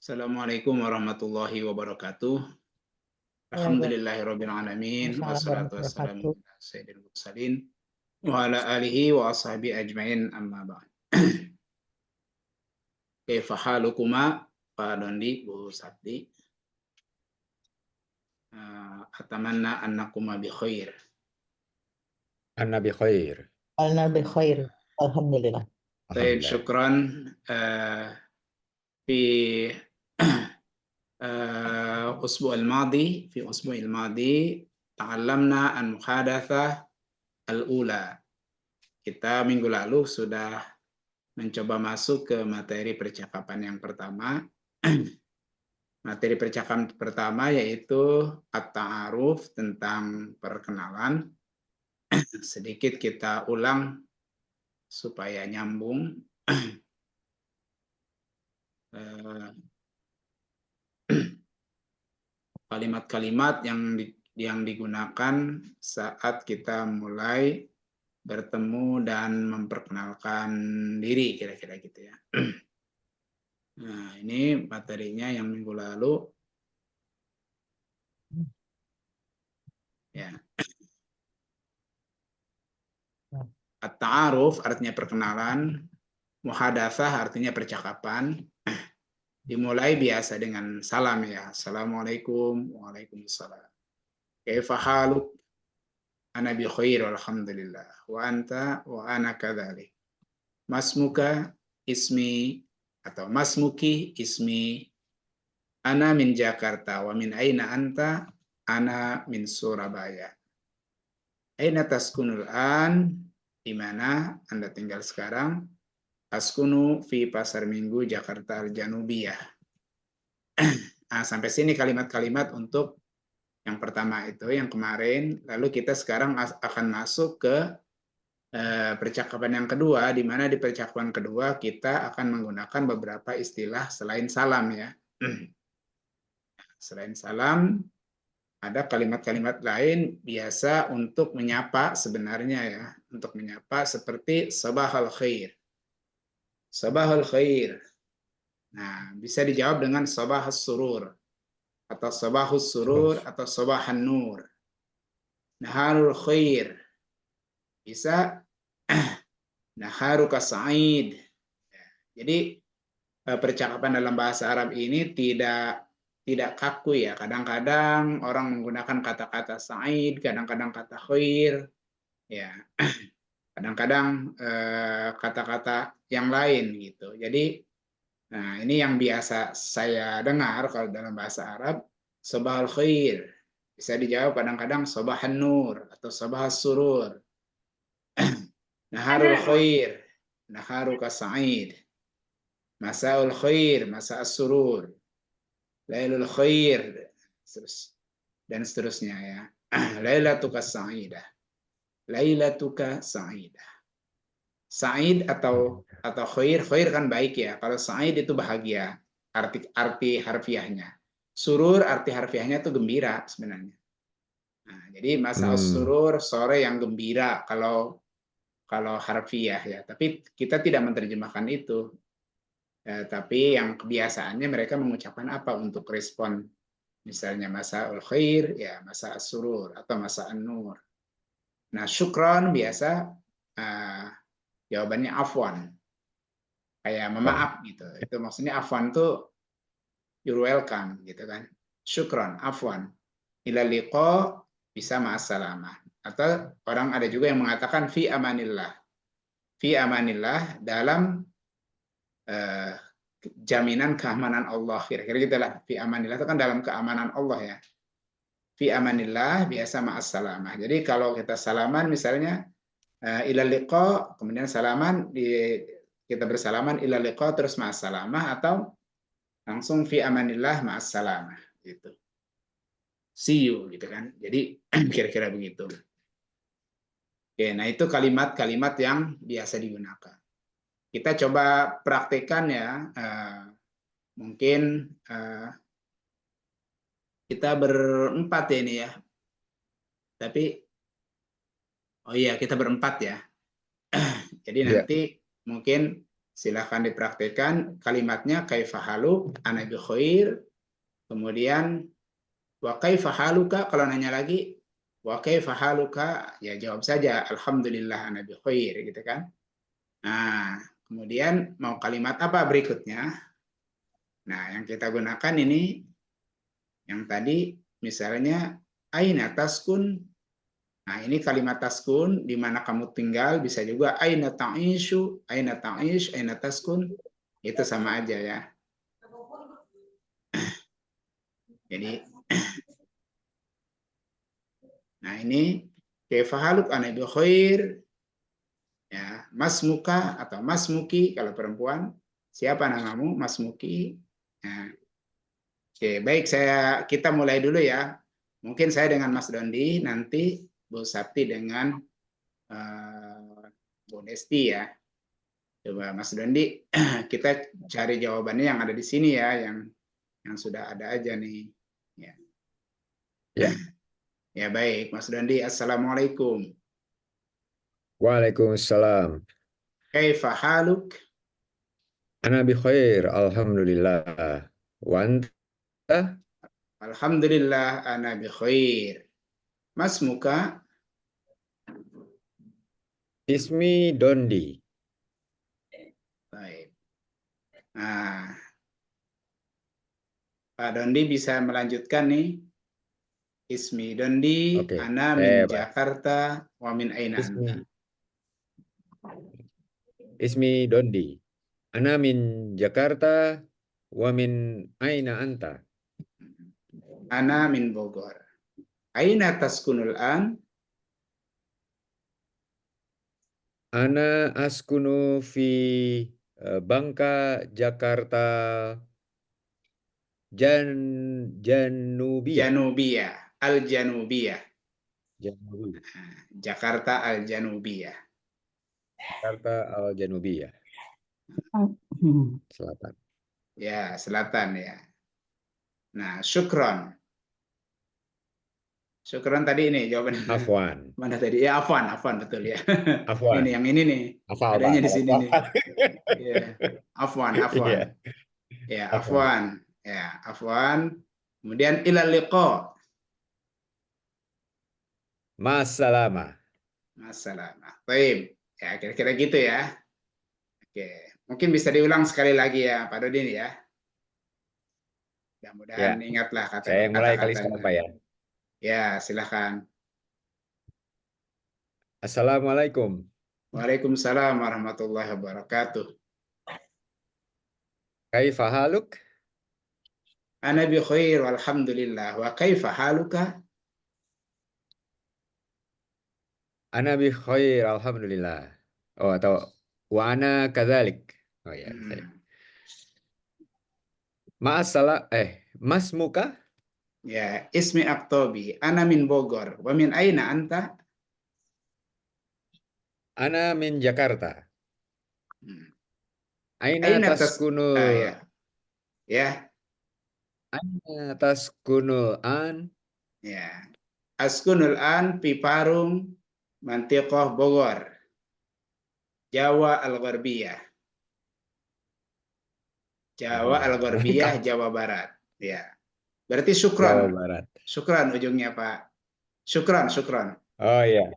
Assalamualaikum warahmatullahi wabarakatuh. Alhamdulillahirabbil alamin Waalaikumsalam wassalatu warahmatullahi wassalamu wabarakatuh. ala sayyidil mursalin wa ala alihi wa ashabihi ajmain amma ba'd. Kaifa halukuma Pak Dondi, Bu Sakti? Atamanna annakuma bi khair. Anna bi khair. Alna bi khair. Alhamdulillah. Taib, Alhamdulillah. syukran. Fi usbu' al-madi, fi usbu' al-madi ta'allamna an muhadatsah al-ula. Kita minggu lalu sudah mencoba masuk ke materi percakapan yang pertama. Materi percakapan pertama yaitu at-ta'aruf, tentang perkenalan. Sedikit kita ulang supaya nyambung. Kalimat-kalimat yang digunakan saat kita mulai bertemu dan memperkenalkan diri, kira-kira gitu ya. Nah, ini materinya yang minggu lalu. Ya. At-ta'aruf artinya perkenalan, muhadatsah artinya percakapan. Dimulai biasa dengan salam ya. Assalamualaikum, waalaikumsalam. Kaifa haluk? Ana bi khair alhamdulillah. Wa anta wa ana kadzalik. Masmuka ismi atau masmuki ismi. Ana min Jakarta wa min aina anta? Ana min Surabaya. Aina taskunul an? Di mana Anda tinggal sekarang? Askunu fi Pasar Minggu Jakarta Al-Janubiyah. Nah, sampai sini kalimat-kalimat untuk yang pertama itu, yang kemarin. Lalu kita sekarang akan masuk ke percakapan yang kedua, di mana di percakapan kedua kita akan menggunakan beberapa istilah selain salam ya. Selain salam, ada kalimat-kalimat lain biasa untuk menyapa sebenarnya ya. Untuk menyapa seperti sabahal khair. Sabahal khair. Nah, bisa dijawab dengan sabahus surur. Atau sabahus surur atau sabahan nur. Naharul khair. Bisa naharuka sa'id. Jadi percakapan dalam bahasa Arab ini tidak kaku ya. Kadang-kadang orang menggunakan kata-kata sa'id, kadang-kadang kata khair, ya. Kadang-kadang kata-kata yang lain gitu. Jadi, nah ini yang biasa saya dengar kalau dalam bahasa Arab, sabahal khair. Bisa dijawab kadang-kadang sabahan nur atau sabahas surur. Naharul khair, naharuka sa'id. Masaul khair, masa'as surur. Lailul khair, dan seterusnya ya. Lailatuka sa'idah. Lailatuka sa'idah. Sa'id atau khair, khair kan baik ya. Kalau sa'id itu bahagia, arti harfiahnya. Surur arti harfiahnya itu gembira sebenarnya. Nah, jadi masa'us surur, sore yang gembira kalau harfiah ya. Tapi kita tidak menerjemahkan itu. Tapi yang kebiasaannya mereka mengucapkan apa untuk respon, misalnya masa'ul khair ya masa as-surur atau masa an-nur. Nah, syukron biasa jawabannya afwan, kayak memaaf gitu. Itu maksudnya afwan tuh you're welcome gitu kan. Syukron, afwan. Ila liqa bisa ma'assalamah. Atau orang ada juga yang mengatakan fi amanillah. Fi amanillah dalam jaminan keamanan Allah, kira-kira gitulah. Fi amanillah itu kan dalam keamanan Allah ya. Fi amanillah biasa ma'assalamah. Jadi kalau kita salaman misalnya ila liqa, kemudian salaman kita bersalaman ila liqa terus ma'assalamah, atau langsung fi amanillah ma'assalamah gitu. See you gitu kan. Jadi kira-kira begitu. Oke, nah itu kalimat-kalimat yang biasa digunakan. Kita coba praktekkan ya. Mungkin kita berempat ya ini ya. Tapi oh iya kita berempat ya. Jadi nanti mungkin Silahkan dipraktikkan kalimatnya kaifa haluk, ana bi khair. Kemudian wa kaifa haluka, kalau nanya lagi wa kaifa haluka, ya jawab saja alhamdulillah ana bi khair gitu kan. Nah, kemudian mau kalimat apa berikutnya? Nah, yang kita gunakan ini yang tadi misalnya aina taskun. Nah, ini kalimat taskun di mana kamu tinggal, bisa juga aina ta'ishu, aina ta'ish, aina taskun. Itu sama aja ya. Jadi nah ini kaifa haluk ana bi khair. Ya, Mas Muka atau Mas Muki kalau perempuan, siapa namamu? Mas Muki. Nah, oke, baik, kita mulai dulu ya. Mungkin saya dengan Mas Dondi, nanti Bu Sapti dengan Bu Desti ya. Coba Mas Dondi, kita cari jawabannya yang ada di sini ya, yang sudah ada aja nih. Ya, Ya. ya baik, Mas Dondi. Assalamualaikum. Waalaikumsalam. Kaifa haluk? Ana bi khair, alhamdulillah. Wa anta? Alhamdulillah, ana bi khair. Mas Muka? Ismi Dondi. Baik. Nah, Pak Dondi bisa melanjutkan nih. Ismi Dondi, Oke, ana min saya Jakarta, wa min aina anta. Ismi Dondi. Ana min Jakarta wa min aina anta? Ana min Bogor. Aina taskunul an? Ana askunu fi Bangka, Jakarta, Janubiyah. Janubiyah, al-Janubiyah. Janubi. Jakarta al-Janubiyah. Jakarta al Janubiyah. Selatan. Ya, selatan ya. Nah, syukron. Syukron tadi ini jawabannya. Afwan. Mana tadi? Ya, afwan betul ya. Afwan. Ini yang ini nih. Hafal, Adanya Pak. di sini nih. Hafal. Ya, afwan. Iya. Ya, Afwan. afwan. Ya, afwan. Kemudian ilal liqa. Masalama. Masalah. Baik. Ya, kira-kira gitu ya. Oke. Mungkin bisa diulang sekali lagi ya, Pak Dodin ya. Mudah-mudahan Ya. ingatlah Saya yang mulai kali sekarang, kata-katanya. Pak ya. Ya, silakan. Assalamualaikum. Waalaikumsalam warahmatullahi wabarakatuh. Kaifa haluk? Ana bi khair walhamdulillah. Wa kaifa haluka? Ana bi khair, alhamdulillah. Oh, atau wa ana kadzalik. Oh ya, saya. Mas Muka? Ya, ismi Aktobi. Ana min Bogor. Wa min aina anta? Ana min Jakarta. Aina Aina taskunul ya. Ya. Aina taskunul an? Ya. Askunul an fi Parung, Mantiqah Bogor. Jawa Al-Gharbiyah. Jawa Al-Gharbiyah, Jawa Barat. Ya. Berarti Jawa syukran. Barat. Syukran ujungnya, Pak. Syukran. Oh iya.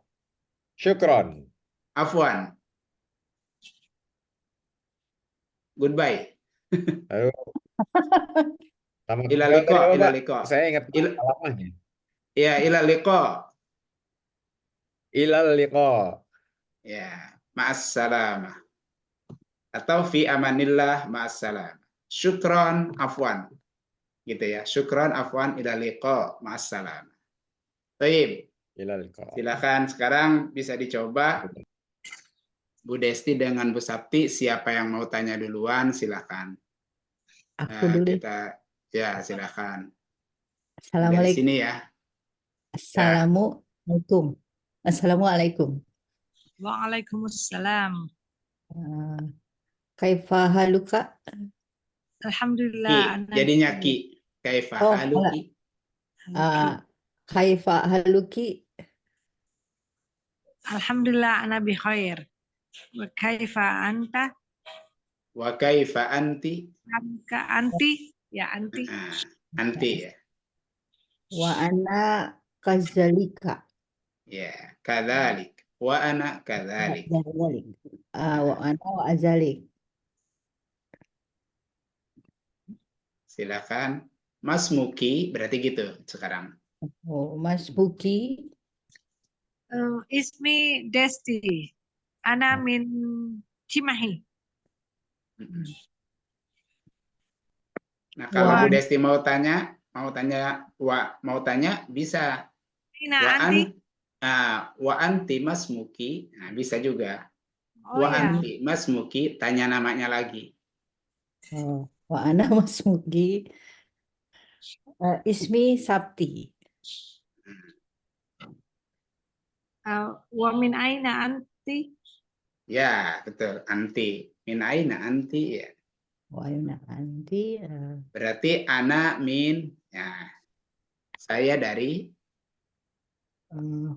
Syukron. Afwan. Goodbye. Lalu sama Ila tadi liqa, apa, ila Pak? liqa. Saya ingat alamanya. Ya, ila liqa. Ilal liqa. Ya, ma'assalamah. Atau fi amanillah ma'assalamah. Syukron, afwan. Gitu ya. Syukron, afwan, ila liqa, ma'assalamah. Baik. Ilal liqa. Silakan sekarang bisa dicoba. Bu Desti dengan Bu Sapti, siapa yang mau tanya duluan, silakan. Aku dulu. Ya, silakan. Dari Assalamualaikum. sini ya. Assalamualaikum. Assalamualaikum. Waalaikumsalam. Kaifa haluka? Alhamdulillah. Jadinya ki. Kaifa haluki? Kaifa haluki? Alhamdulillah ana bi khair. Wa kaifa anta? Wa kaifa anti? Ke anti, ya anti. Anti ya. Wa ana kazalika. Ya, kadzalik. Wa ana kadzalik. Kadzalik. Wa ana wa azalik. Silakan. Mas Muki berarti gitu sekarang. Oh, Mas Buki. Ismi Desti. Ana min Cimahi. Nah, kalau Wa Bu Desti mau tanya bisa. Ina Wa anti. wa anti Mas Muki, nah, bisa juga. Oh Wa ya. anti Mas Muki, tanya namanya lagi. wa ana Mas Buki. Ismi Sabti. Wa min aina anti. Ya, betul. Anti. Min aina anti ya. Wa ana anti. Berarti ana min, ya. Saya dari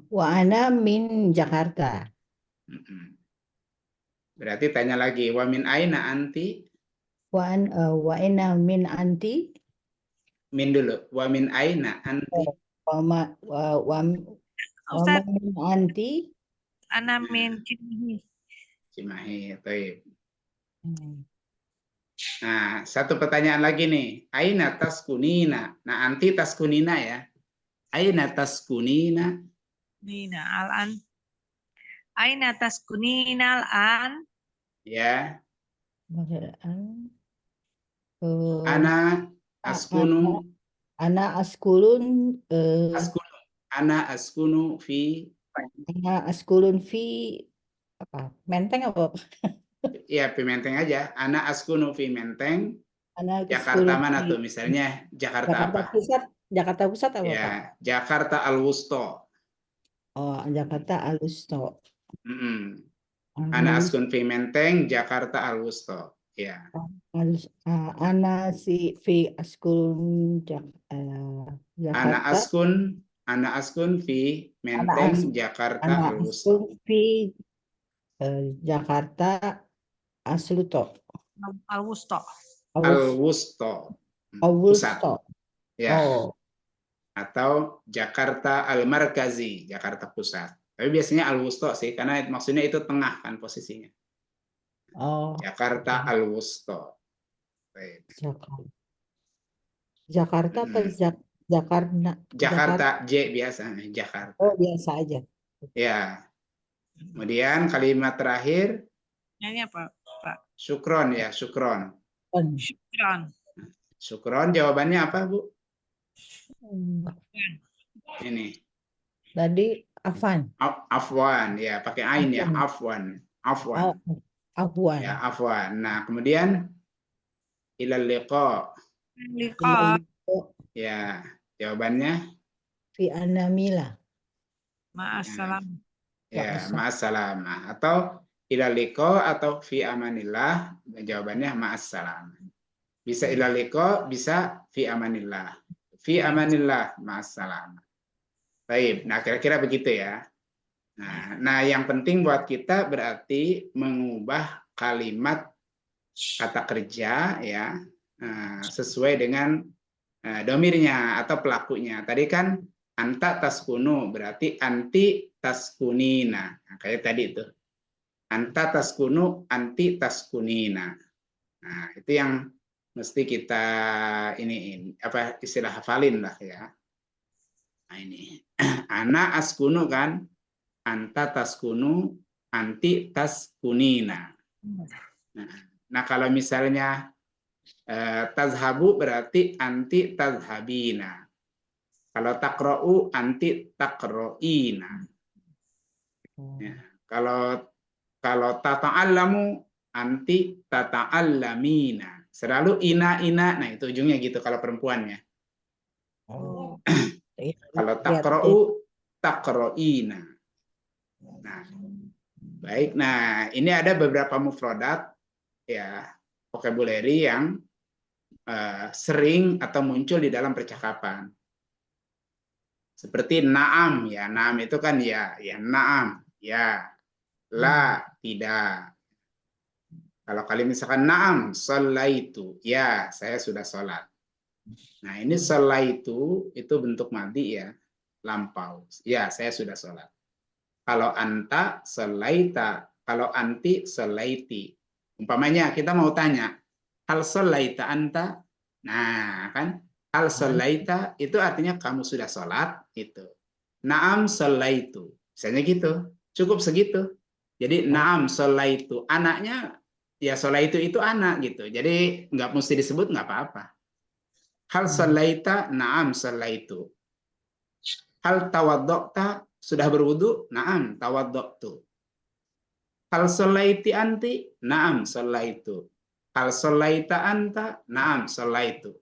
Wa ana min Jakarta. Berarti tanya lagi, wa min aina anti? Wa ana min anti. Min dulu. Wa min aina anti? Wa Ustaz, min anti. ana min Cimahi. Cimahi, baik. Nah, satu pertanyaan lagi nih. Aina taskunina. Nah, anti taskunina ya. Aina taskunina. Nina al-an. Aina taskunina al-an. Ya. Ana Ana askunu. Ana askulun. Askunu. Ana askunu fi. Ana askulun fi apa? Menteng apa? Ya, Pimenteng aja. Ana askunu fi Menteng. Ana Jakarta askulun mana fi tuh? Misalnya Jakarta Jakarta apa? Pusat. Jakarta Pusat apa, Pak? Ya, Jakarta Al-Wusto. Oh, Jakarta Alusto. Ana askun fi Menteng, Jakarta Al-Wusto. Ya. Ana si fi askulun Ana Jakarta. askun fi Ana Menteng, Jakarta Ana Al-Wusto. askun fi Jakarta Asluto. Al-Wusto. Al-Wusto. Pusat. Awusto. Ya. Oh, Atau Jakarta Al-Markazi, Jakarta Pusat. Tapi biasanya Al-Wusto sih, karena maksudnya itu tengah kan posisinya. oh, Jakarta Al-Wusto. Baik. Jakarta apa Jakarta? Jakarta J biasa, Jakarta. Oh, biasa aja. Ya. Kemudian kalimat terakhir, Ini apa, Pak? syukron ya, syukron. Syukran. Syukron jawabannya apa, Bu? Ini. Tadi Afan. Afwan ya, pakai ain ya, afwan. Afwan. Afwan. Ya, afwan. Nah, kemudian ilal liqa. Liqa. Ya, jawabannya Fi anamila. Ma'assalam. ya, ma'assalamah atau ilal liqa atau fi amanillah. Jawabannya ma'assalamah. Bisa ilal liqa, bisa fi amanillah. Fi amanillah ma'assalamah. Baik, nah kira-kira begitu ya. Nah, yang penting buat kita berarti mengubah kalimat kata kerja ya sesuai dengan domirnya atau pelakunya. Tadi kan anta taskunu berarti anti taskunina. Nah, kayak tadi itu. Anta taskunu, anti taskunina. Nah, itu yang mesti kita ini apa istilah hafalin lah ya. Nah, ini. Ana askunu kan, anta taskunu, anti taskunina. Nah, kalau misalnya tazhabu berarti anti tazhabina. Kalau takra'u anti takra'ina. Ya. Kalau tata'allamu anti tata'allamina. Selalu ina. Nah, itu ujungnya gitu kalau perempuannya. Oh. Kalau takra'u takra'ina. Nah, baik. Nah, ini ada beberapa mufradat ya, vocabulary yang sering atau muncul di dalam percakapan. Seperti naam ya, naam itu kan ya naam, ya. La, tidak. Kalau kalimat misalkan na'am shallaitu, ya saya sudah sholat. Nah, ini shallaitu itu bentuk madhi ya, lampau. Ya, saya sudah sholat. Kalau anta shallaita, kalau anti shallaiti. Umpamanya kita mau tanya, hal shallaita anta? Nah, kan hal shallaita itu artinya kamu sudah sholat itu. Naam shallaitu. Misalnya gitu. Cukup segitu. Jadi naam shallaitu. Anaknya ya shallaitu itu anak gitu. Jadi nggak mesti disebut nggak apa-apa. Hal shallaita? Naam shallaitu. Hal tawaddokta? Sudah berwudu? Naam tawaddoktu. Hal shallaiti anti? Naam shallaitu. Hal shallaita anta? Naam shallaitu.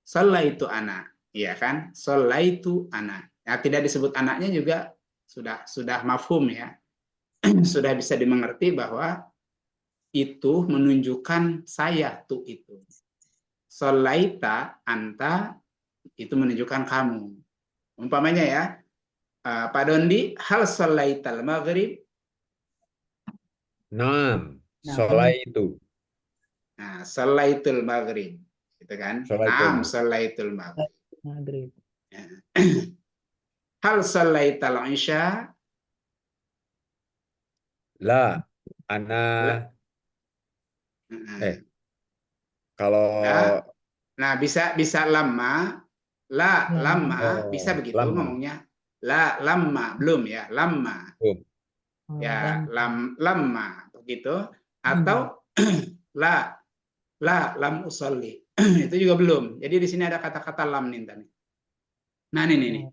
Shallaitu ana, iya kan? Shallaitu ana. Ya, tidak disebut anaknya juga sudah mafhum ya. Sudah bisa dimengerti bahwa itu menunjukkan saya tuh itu. Shallaita anta itu menunjukkan kamu. Umpamanya ya, Pak Dondi, hal shallaital maghrib? Naam, Naam. sholaitu. Nah, shallaitul maghrib. Gitu kan? Sholaitul Naam, maghrib. shallaitul maghrib. Maghrib. Ya. Hal shallaital isya? La, ana, kalau Ya. Nah, bisa lama, lama, bisa begitu lama. ngomongnya. Lama, belum ya, lama. Belum. Ya, lama begitu. Atau lam usolli. Itu juga belum. Jadi di sini ada kata-kata lam nih tadi. Nah, ini.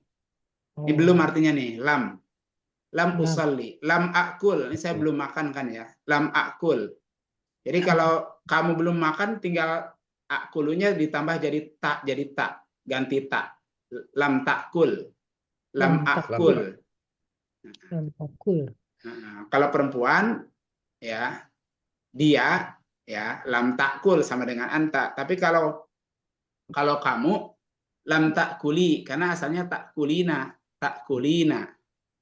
Ini belum artinya nih, lam. Lam usolli, lam akul. Ini saya belum makan kan ya. Lam akul. Jadi kalau kamu belum makan, tinggal akulunya ditambah jadi tak, ganti tak. Lam takul, lam akul. Lam takul. Nah, kalau perempuan ya dia ya lam takul sama dengan anta. Tapi kalau kamu lam takuli, karena asalnya takulina.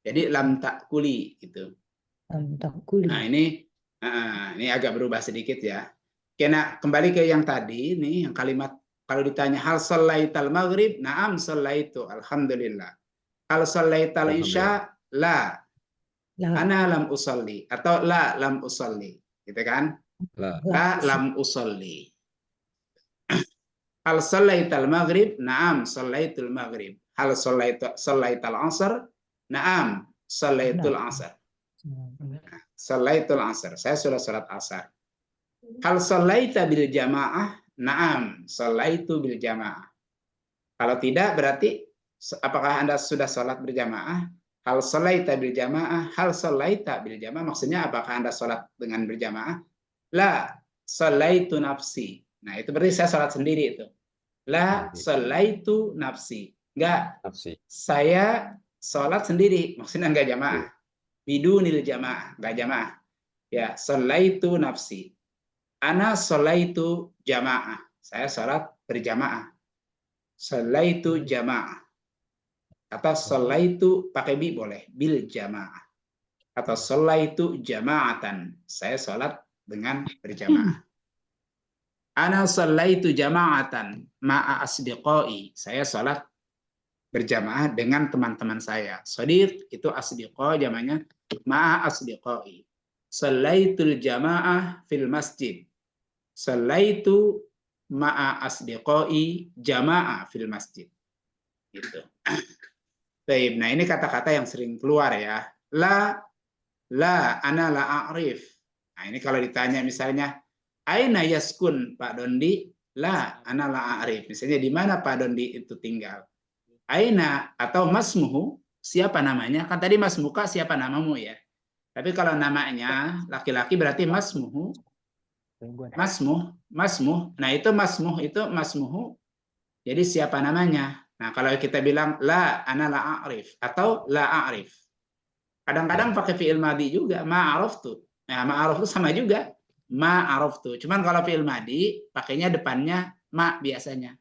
Jadi lam takuli gitu. Lam takuli. Nah, ini agak berubah sedikit ya. Karena kembali ke yang tadi nih, yang kalimat kalau ditanya hal shallaital maghrib, na'am shallaitu, alhamdulillah. Hal shallaital isya, la. Ana lam usolli atau la lam usolli, gitu kan? La lam usolli. Hal shallaital maghrib, na'am shallaitul maghrib. Hal shallaital asr, na'am shallaitul asr. Shallaitul asr, saya sudah salat asar. Hal shallaita bil jamaah? Na'am, shallaitu bil jamaah. Kalau tidak berarti apakah Anda sudah salat berjamaah? Hal shallaita bil jamaah? Hal shallaita bil jamaah maksudnya apakah Anda salat dengan berjamaah? La, shallaitu nafsi. Nah, itu berarti saya salat sendiri itu. La shallaitu nafsi. Enggak. Saya salat sendiri, maksudnya enggak jamaah. Bidunil jamaah, enggak jamaah. Ya, shallaitu nafsi. Ana sholaitu jamaah. Saya sholat berjamaah. Sholaitu jamaah. Atau sholaitu pakai bi boleh. Bil jamaah. Atau sholaitu jamaatan. Saya sholat dengan berjamaah. Ana sholaitu jamaatan ma'a asdiqai. Saya sholat berjamaah dengan teman-teman saya. Shadiq itu asdiqa jamanya ma'a asdiqai. Sholaitul jamaah fil masjid. Sallaitu ma'a asdiqai jama'a fil masjid. Gitu. Baik, nah ini kata-kata yang sering keluar ya. La, ana la a'rif. Nah ini kalau ditanya misalnya, aina yaskun Pak Dondi? La, ana la a'rif. Misalnya di mana Pak Dondi itu tinggal? Aina atau masmuhu, siapa namanya? Kan tadi masmuka siapa namamu ya. Tapi kalau namanya laki-laki berarti masmuhu. Masmuh. Nah, itu masmuhu. Jadi siapa namanya? Nah, kalau kita bilang la ana la a'rif atau la a'rif. Kadang-kadang pakai fi'il madhi juga, ma'araftu. Nah, ma'araftu sama juga. Ma'araftu. Cuman kalau fi'il madhi pakainya depannya ma biasanya.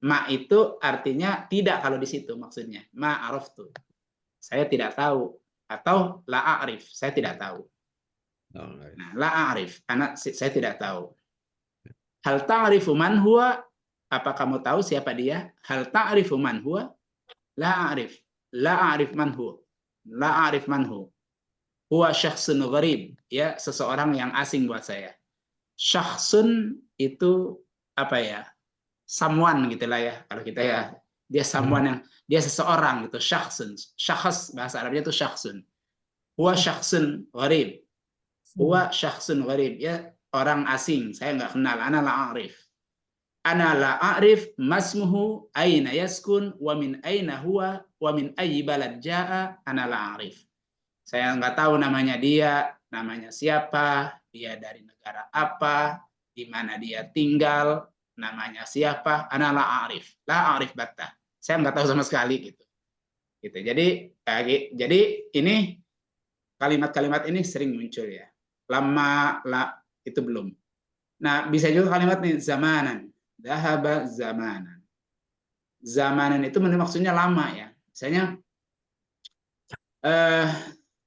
Ma itu artinya tidak kalau di situ maksudnya. Ma'araftu. Saya tidak tahu atau la a'rif, saya tidak tahu. Oh, Nah, la a'rif, saya tidak tahu. Hal ta'rifu man huwa? Apa kamu tahu siapa dia? Hal ta'rifu man huwa? La a'rif. La a'rif man huwa. La a'rif man huwa. Huwa syakhsun gharib, ya, seseorang yang asing buat saya. Syakhsun itu apa ya? Someone gitulah ya. Kalau kita ya, dia someone yang dia seseorang gitu, syakhsun. Syakhs bahasa Arabnya itu syakhsun. Huwa syakhsun gharib. Huwa syakhsun gharib, ya, orang asing, saya nggak kenal. Ana la a'rif. Ana la a'rif masmuhu aina yaskun wa min aina huwa wa min ayyi balad jaa ana la a'rif. Saya nggak tahu namanya dia, namanya siapa, dia dari negara apa, di mana dia tinggal, namanya siapa. Ana la a'rif batta. Saya nggak tahu sama sekali gitu. Gitu. Jadi ini kalimat-kalimat ini sering muncul ya. Lama la itu belum. Nah, bisa juga kalimat nih zamanan. Dhahaba zamanan. Zamanan itu maksudnya lama ya. Misalnya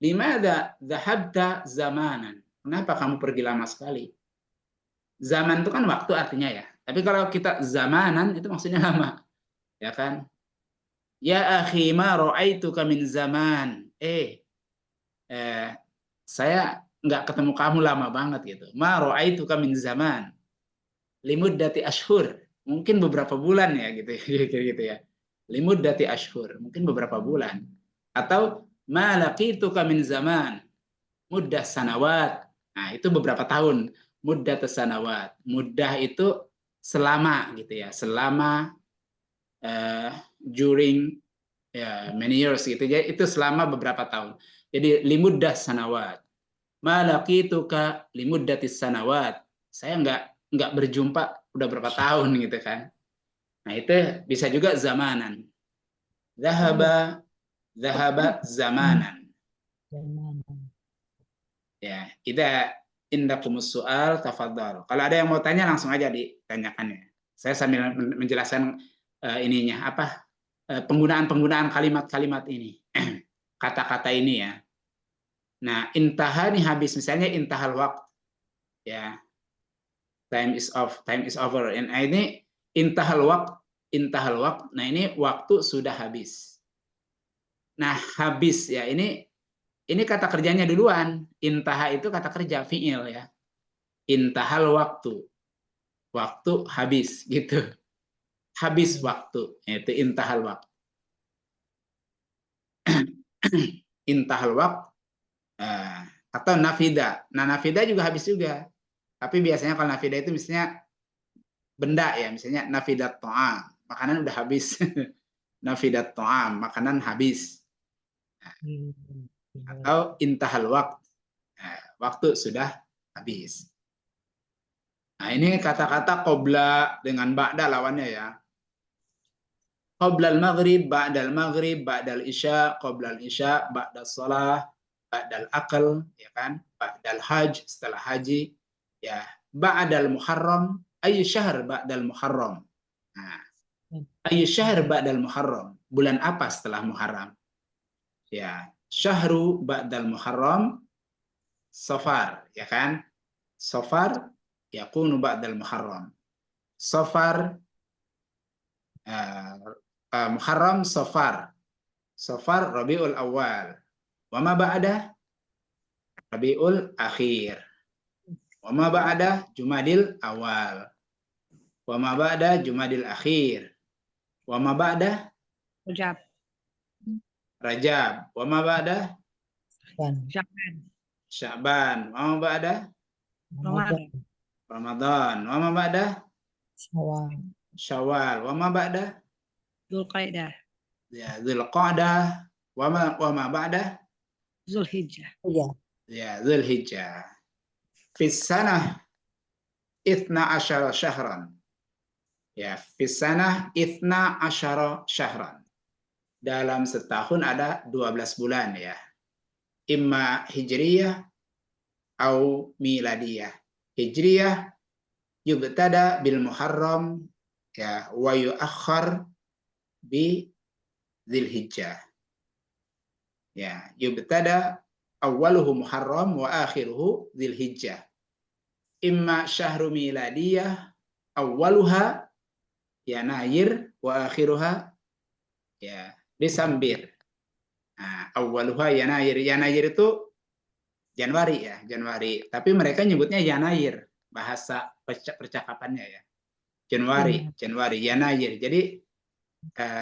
limada dhahabta zamanan? Kenapa kamu pergi lama sekali? Zaman itu kan waktu artinya ya. Tapi kalau kita zamanan itu maksudnya lama. Ya kan? Ya akhi ma ra'aituka min zaman. Saya nggak ketemu kamu lama banget gitu. Ma ra'aituka min zaman. Limuddati ashhur. Mungkin beberapa bulan ya gitu gitu ya. Limuddati ashhur. Mungkin beberapa bulan. Atau ma laqituka min zaman. Muddah sanawat. Nah, itu beberapa tahun. Muddah sanawat. Muddah itu selama gitu ya. Selama during many years gitu. Jadi itu selama beberapa tahun. Jadi limuddah sanawat. Ma laqituka limuddatis sanawat. Saya nggak berjumpa udah berapa tahun gitu kan. Nah, itu bisa juga zamanan. Zahaba zamanan. Ya, idza indakumus su'al tafadhal. Kalau ada yang mau tanya langsung aja ditanyakan ya. Saya sambil menjelaskan ininya apa penggunaan kalimat-kalimat ini. Kata-kata ini ya. Nah, intaha nih habis, misalnya intahal waqt. Ya. Time is over. Nah, ini intahal waqt. Nah, ini waktu sudah habis. Nah, habis ya, ini kata kerjanya duluan. Intaha itu kata kerja fi'il ya. Intahal waktu. Waktu habis gitu. Habis waktu. Itu intahal waktu. Intahal waktu atau nafida. Nah, nafida juga habis juga. Tapi biasanya kalau nafida itu misalnya benda ya, misalnya nafidat ta'am, makanan udah habis. Nafidat ta'am, makanan habis. Atau intahal waktu. Waktu sudah habis. Nah, ini kata-kata qobla dengan ba'da lawannya ya. Qoblal maghrib, ba'dal maghrib, ba'dal isya, qoblal isya, ba'dal shalah, ba'dal aql, ya kan? Ba'dal hajj, setelah haji, ya. Ba'dal muharram, ayu syahr ba'dal muharram. Nah, ayu syahr ba'dal muharram. Bulan apa setelah Muharram? Ya, syahru ba'dal muharram, Safar, ya kan? Safar yakunu ba'dal muharram. Safar Muharram Safar. Safar Rabiul Awal. Wa ma ba'da Rabiul Akhir. Wa ma ba'da Jumadil Awal. Wa ma ba'da Jumadil Akhir. Wa ma ba'da Rajab. Rajab. Wa ma ba'da Sya'ban. Sya'ban. Wa ma ba'da Ramadan. Ramadan. Wa ma ba'da Syawal. Wa ma ba'da Dzulqa'dah. ya Dzulqa'dah. Wa ma ba'da Zulhijjah. ya Dzulhijjah. Fis sanah 12 syahran. Ya, fis sanah 12 syahran. Dalam setahun ada 12 bulan ya. Imma hijriyah atau miladiyah. Hijriyah yubtada bil Muharram ya wa yuakhkhar bi Dzulhijjah. Ya, yubtada awwaluhu Muharram wa akhiruhu Dzulhijjah. Imma syahru miladiyah awwaluha Yanair wa akhiruha ya Desember. Nah, awwaluha Yanair. Yanair itu Januari ya, Januari. Tapi mereka nyebutnya Yanair, bahasa percakapannya ya. Januari, Januari, Yanair. Jadi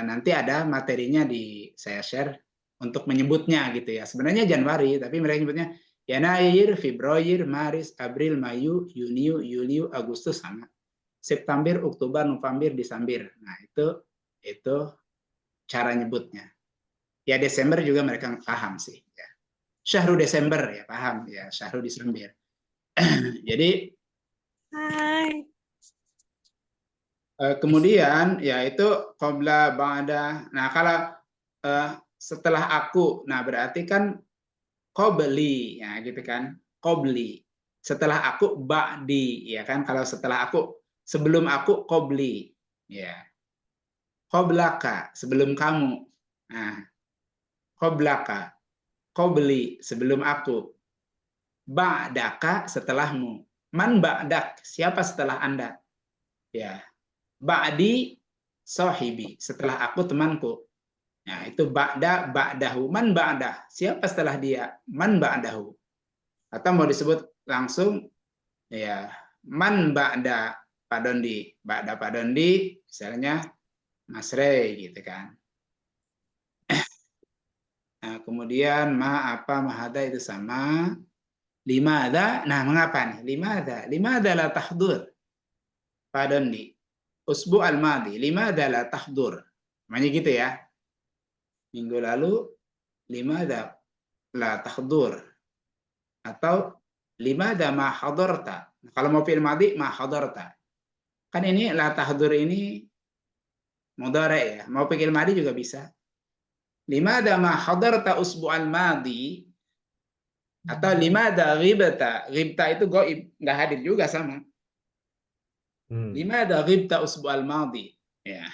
nanti ada materinya saya share untuk menyebutnya gitu ya. Sebenarnya Januari, tapi mereka nyebutnya Yanair, Februari, Maret, April, Mei, Juni, Juli, Agustus sama. September, Oktober, November, Desember. Nah, itu cara nyebutnya. Ya Desember juga mereka paham sih ya. Syahrul Desember ya paham ya, Syahrul Desember. Jadi Hai. kemudian yaitu qabla ba'da. Nah, kalau setelah aku, nah berarti kan qabli ya gitu kan. Qabli. Setelah aku ba'di ya kan, kalau setelah aku sebelum aku qabli ya. Qablaka sebelum kamu. Nah, qablaka, qabli sebelum aku. Ba'daka setelahmu. Man ba'dak, siapa setelah Anda? Ya. Ba'di sahibi, setelah aku temanku. Nah, itu ba'da ba'dahu. Man ba'dah, siapa setelah dia? Man ba'dahu. Atau mau disebut langsung ya, man ba'da Padondi. Ba'da Padondi misalnya Mas Rey gitu kan. Nah, kemudian apa mahada itu sama. Limada, nah mengapa nih? Limada la tahdur. Padondi. Usbu al-madi, limada la tahdur. Namanya gitu ya. Minggu lalu limada la tahdur. Atau limada ma hadarta. Kalau mau fi'il madi ma hadarta. Kan ini la tahdur ini mudhari ya. Mau fi'il madi juga bisa. Limada ma hadarta usbu al-madi atau limada ghibta. Ghibta itu goib, nggak hadir juga sama. Limada ghibta usbu al-madi. Ya.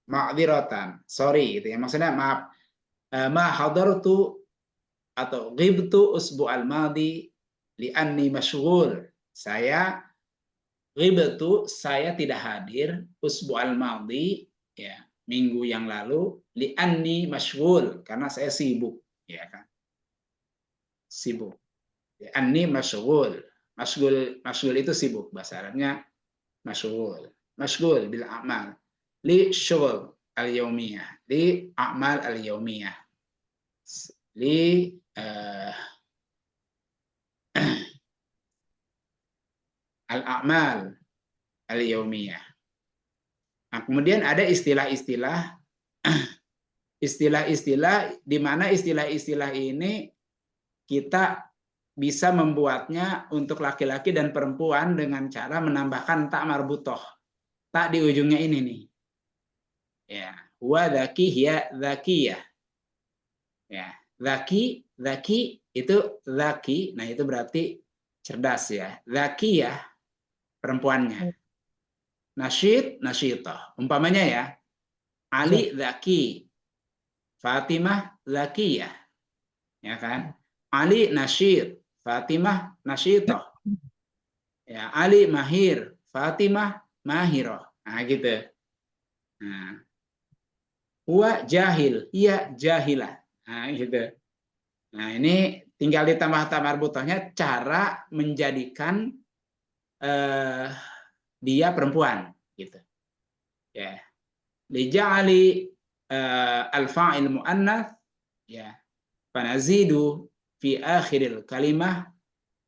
Ma'dziratan, sorry gitu ya. Maksudnya maaf. Ma hadartu atau ghibtu usbu al-madi li'anni masyghul. Saya ghibtu, saya tidak hadir usbu al-madi ya, minggu yang lalu li'anni masyghul, karena saya sibuk ya kan. Sibuk. Li'anni masyghul. Masyghul itu sibuk, bahasa Arabnya masyghul. Masyghul bil a'mal. Li syughul al-yaumiyah. Li a'mal al-yaumiyah. Li al-a'mal al-yaumiyah. Nah, kemudian ada istilah-istilah di mana istilah-istilah ini kita bisa membuatnya untuk laki-laki dan perempuan dengan cara menambahkan tak marbutoh. Tak di ujungnya ini nih. Ya, wa dzaki hiya dzakiyah. Ya, dzaki itu dzaki, nah itu berarti cerdas ya. Dzakiyah perempuannya. Nasyid, nasyitah. Umpamanya ya, Ali dzaki, Fatimah dzakiyah. Ya kan? Ali nasyid, Fatimah nasyitah. Ya, Ali mahir, Fatimah mahirah. Nah, gitu. Nah, huwa jahil, ia jahilah. Nah, gitu. Nah, ini tinggal ditambah tamar butohnya cara menjadikan dia perempuan gitu. Ya. Lija'ali al-fa'il mu'annath ya. Fanazidu fi akhiril kalimah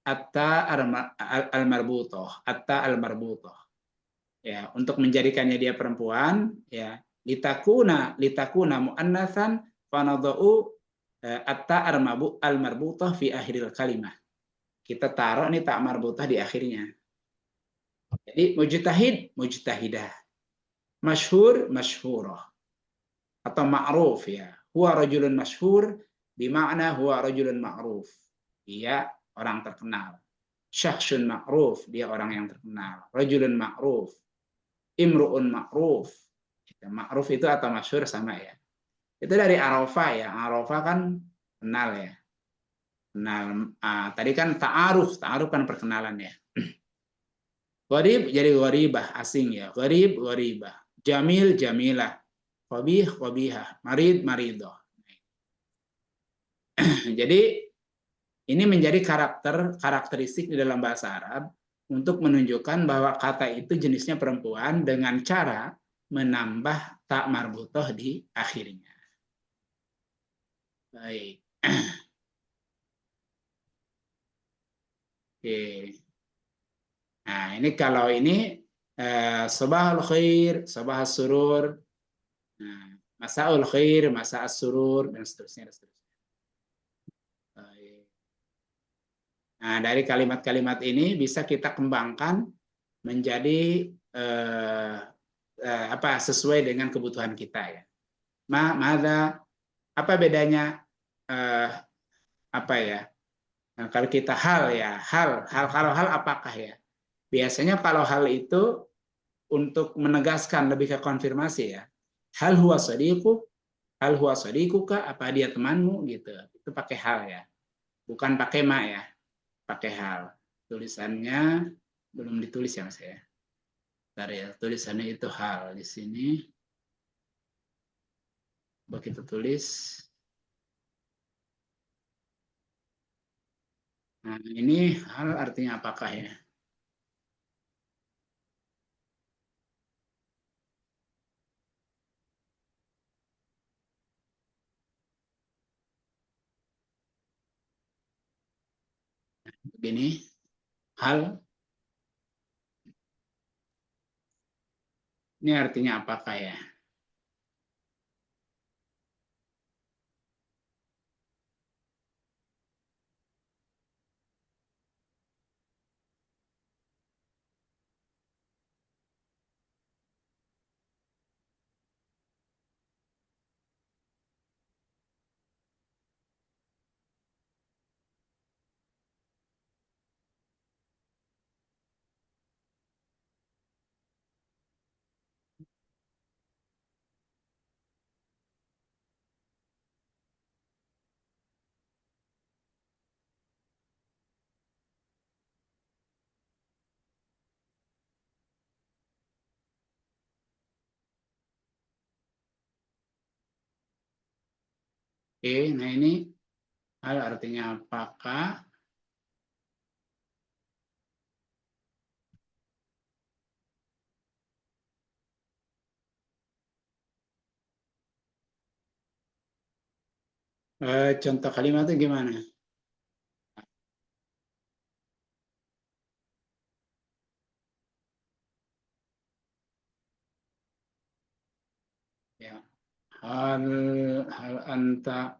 atta al-marbutoh, atta al-marbutoh. Ya, untuk menjadikannya dia perempuan ya, litakuna muannatsan fanadau atta al-marbutah fi akhiril kalimah. Kita taruh nih tak marbutah di akhirnya. Jadi mujtahid, mujtahidah. Masyhur, masyhurah. Atau ma'ruf ya. Huwa rajulun masyhur bimakna huwa rajulun ma'ruf. Dia orang terkenal. Syakhsun ma'ruf, dia orang yang terkenal. Rajulun ma'ruf. Imru'un ma'ruf, Ma'ruf itu atau masyhur sama ya. Itu dari Arafah ya. Arafah kan kenal ya. Kenal. Tadi kan ta'aruf kan perkenalan ya. Gharib jadi gharibah, asing ya. Gharib, gharibah. Jamil, jamilah. Qabih, qabihah. Marid, maridah. Jadi ini menjadi karakteristik di dalam bahasa Arab untuk menunjukkan bahwa kata itu jenisnya perempuan dengan cara menambah tak marbutoh di akhirnya. Baik. Oke. Nah, ini kalau ini sabahul khair, sabahus surur, nah, masaul khair, masaas surur dan seterusnya dan seterusnya. Baik. Nah, dari kalimat-kalimat ini bisa kita kembangkan menjadi sesuai dengan kebutuhan kita ya. Apa bedanya apa ya? Nah, kalau kita hal ya, kalau hal apakah ya? Biasanya kalau hal itu untuk menegaskan lebih ke konfirmasi ya. Hal huwa sadiqu, hal huwa sadiquka, apa dia temanmu gitu. Itu pakai hal ya. Bukan pakai ma ya. Pakai hal. Tulisannya belum ditulis ya Mas ya. Bentar ya, tulisannya itu hal di sini. Begitu tulis. Nah, ini hal artinya apakah ya? Begini, hal ini artinya apakah ya? Oke, nah ini hal artinya apakah? Contoh kalimatnya gimana? Ya, hal anta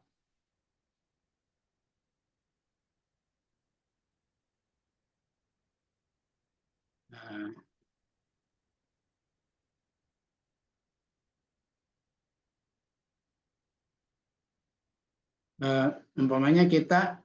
uh, umpamanya kita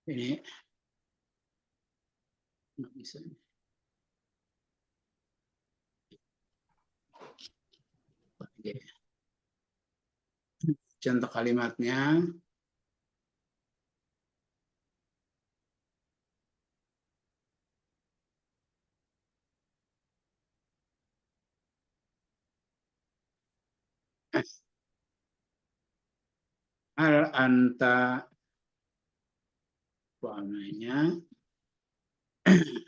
ini nggak bisa. Contoh kalimatnya hal anta umpamanya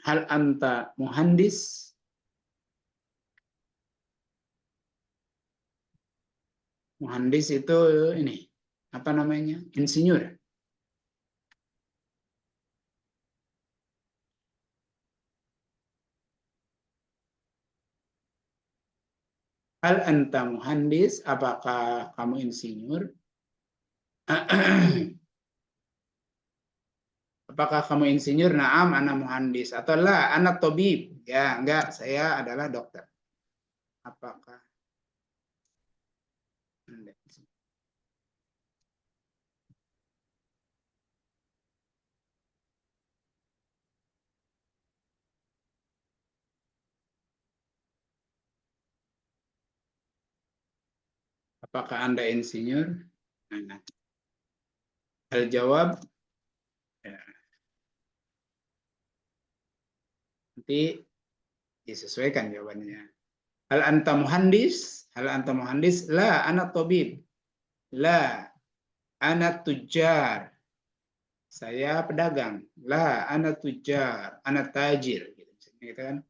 Hal anta muhandis? Muhandis itu ini apa namanya? Insinyur. Hal anta muhandis? Apakah kamu insinyur? Apakah kamu insinyur? Naam, ana muhandis. Atau la, ana tabib. Ya, enggak, saya adalah dokter. Apakah Anda apakah Anda insinyur? Nah, al-jawab ya, nanti disesuaikan jawabannya. Hal anta muhandis? Hal anta muhandis? La, ana tabib. La, ana tujar. Saya pedagang. La, ana tujar. Ana tajir. Gitu kan?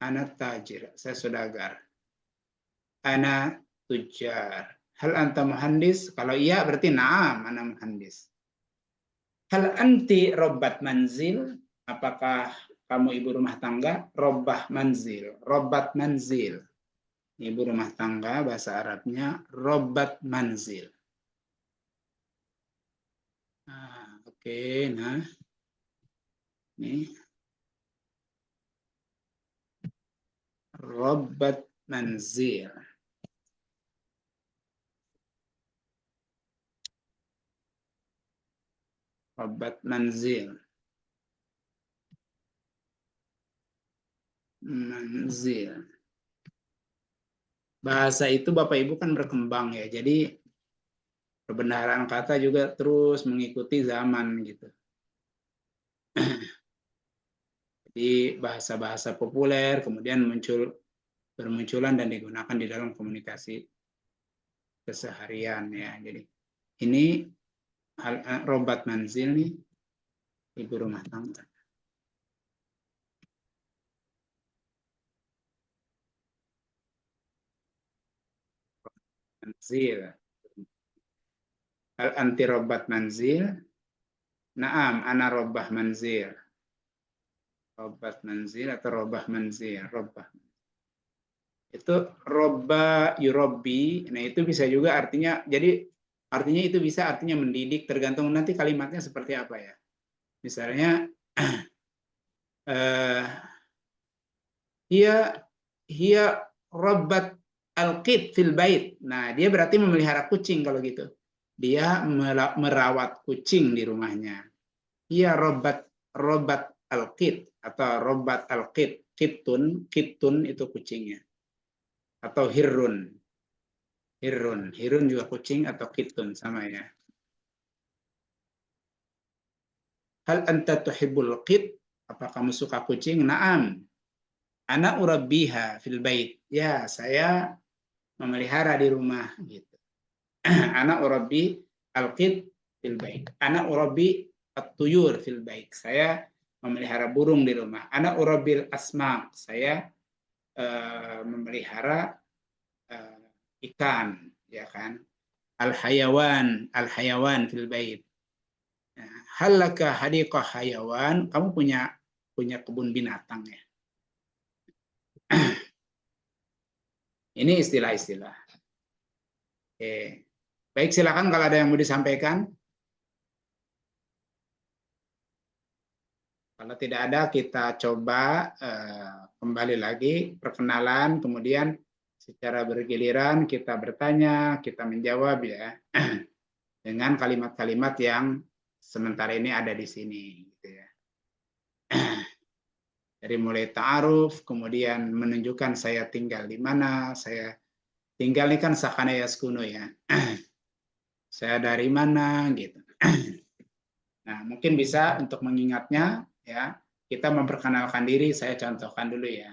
Ana tajir. Saya saudagar. Ana tujar. Hal anta muhandis? Kalau iya berarti na'am, ana muhandis. Hal anti robbat manzil? Apakah kamu ibu rumah tangga? Robbah manzil. Robbat manzil. Ibu rumah tangga, bahasa Arabnya robbat manzil. Oke, nah ini robbat manzil. Robbat manzil. Manzil. Bahasa itu Bapak Ibu kan berkembang ya. Jadi kebenaran kata juga terus mengikuti zaman gitu. Jadi bahasa-bahasa populer kemudian bermunculan dan digunakan di dalam komunikasi keseharian ya. Jadi ini robbat manzil nih ibu rumah tangga. Manzil. Hal anti robbat manzil? Naam, ana robbah manzil. Robbat manzil atau robbah manzil? Robbah. Itu robba yurobbi. Nah, itu bisa juga artinya, jadi artinya itu bisa artinya mendidik, tergantung nanti kalimatnya seperti apa ya. Misalnya Hiya robbat al-qit fil bait. Nah, dia berarti memelihara kucing kalau gitu. Dia merawat kucing di rumahnya. Hiya robbat al-qit atau robbat al-qit. Kitun itu kucingnya. Atau hirrun. Hirrun juga kucing atau kitun sama ya. Hal anta tuhibbul qit? Apa kamu suka kucing? Naam. Ana urabbiha fil bait. Ya, saya memelihara di rumah gitu. Ana urabbi al-qit fil bait. Ana urabbi at-tuyur fil bait. Saya memelihara burung di rumah. Ana urabbil asma. Saya memelihara ikan, ya kan? Al-hayawan fil bait. Halaka hadiqah hayawan? Kamu punya kebun binatang ya? Ini istilah-istilah. Oke. Baik, silakan kalau ada yang mau disampaikan. Kalau tidak ada, kita coba kembali lagi perkenalan, kemudian secara bergiliran kita bertanya, kita menjawab ya, dengan kalimat-kalimat yang sementara ini ada di sini. Gitu ya. Dari mulai ta'aruf, kemudian menunjukkan saya tinggal di mana, saya tinggal ini kan sakana yaskunu ya. Saya dari mana gitu. Nah, mungkin bisa untuk mengingatnya ya, kita memperkenalkan diri, saya contohkan dulu ya.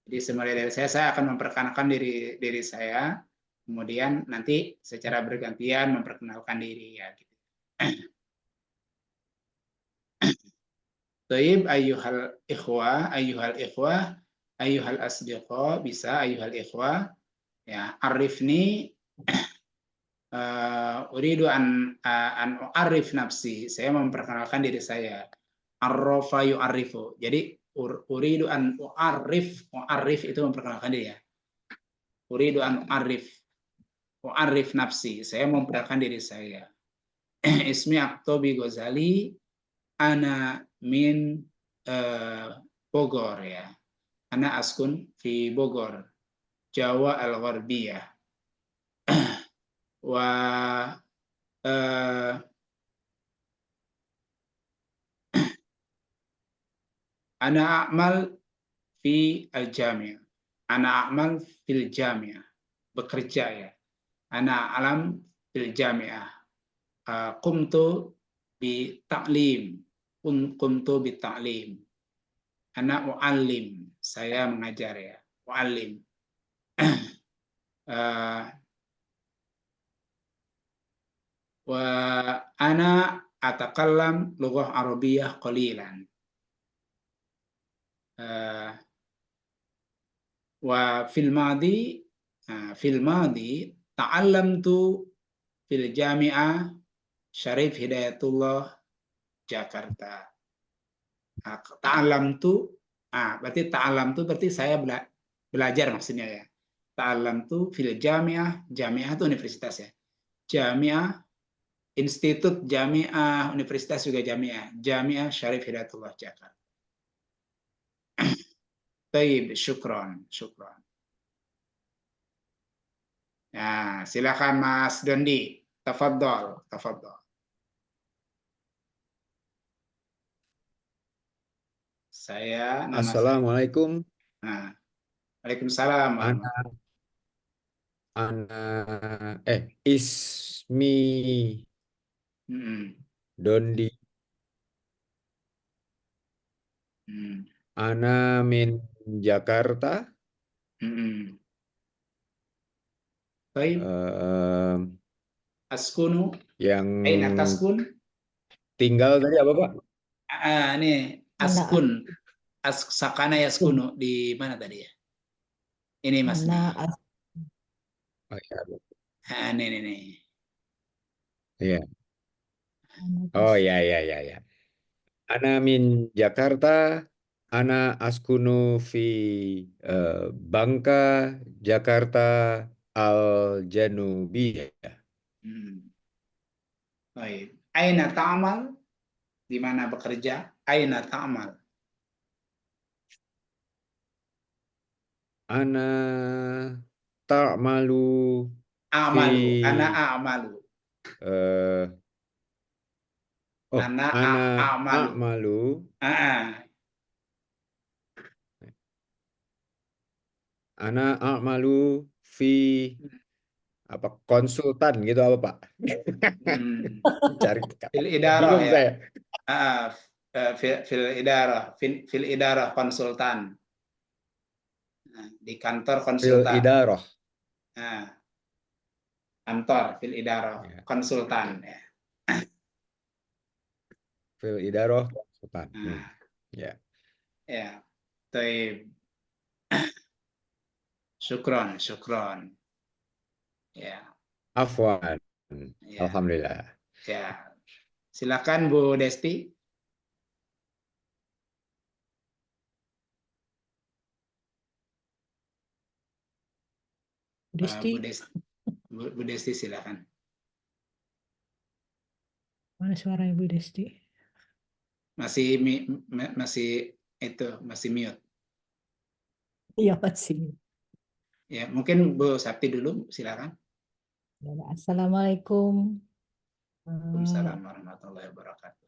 Jadi semulai dari saya akan memperkenalkan diri saya, kemudian nanti secara bergantian memperkenalkan diri ya gitu. Taib ayyuhal ikhwah, ayyuhal asdiqa, bisa ayyuhal ikhwah. Ya, arifni uridu an u'arif nafsi. Saya memperkenalkan diri saya. Arrafa yu'arifu. Jadi uridu an u'arif itu memperkenalkan diri ya. Uridu an u'arif nafsi. Saya memperkenalkan diri saya. Ismi Aktobi Ghazali, ana min Bogor ya. Ana askun fi Bogor, Jawa Al-Gharbiyah. Wa ana a'mal fi al-jami'ah. Ana a'mal fil jami'ah. Bekerja ya. Ana alam fil jami'ah. Qumtu bi ta'lim. Qumtu bi ta'lim. Ana mu'allim. Saya mengajar ya. Mu'allim. Wa ana atakallam lughah Arabiyah qalilan. Wa fil madi ta'allamtu fil jami'ah Syarif Hidayatullah Jakarta. Ta'allamtu berarti saya belajar maksudnya ya. Ta'allamtu fil jami'ah, jami'ah itu universitas ya. Jami'ah institut, jami'ah universitas juga jami'ah. Jami'ah Syarif Hidayatullah Jakarta. Baik, syukron. Ya, silakan Mas Dondi. Tafadhol. Saya Assalamualaikum. Nah, Waalaikumsalam. Ismi Dondi. Ana min Jakarta. Baik. Askunu. Yang Aina taskun. tinggal tadi apa Pak? Ini askun. Sakana yaskunu di mana tadi ya? Ini Mas. Nih. Iya. Oh ya. Ana min Jakarta. Ana askunu fi Bangka, Jakarta Al-Janubiyah. Baik. Aina ta'amal? Di mana bekerja? Aina ta'amal? Ana ta'malu Amalu. Ana a'malu. Ana a'malu. Ana a'malu fi apa konsultan gitu apa Pak? Cari Fil idarah bingung ya. saya. Fil idarah konsultan. Di kantor Fil konsultan. idarah. Kantor fil idarah konsultan ya. Fil idarah konsultan. Ya. Ya. Taib. Syukron. Ya. Afwan. Ya. Alhamdulillah. Ya. Silakan Bu Desti. Bu Desti silakan. Mana suara Ibu Desti? Masih mute. Iya masih. Ya, mungkin Bu Sapti dulu silakan. Assalamualaikum. Waalaikumsalam warahmatullahi wabarakatuh.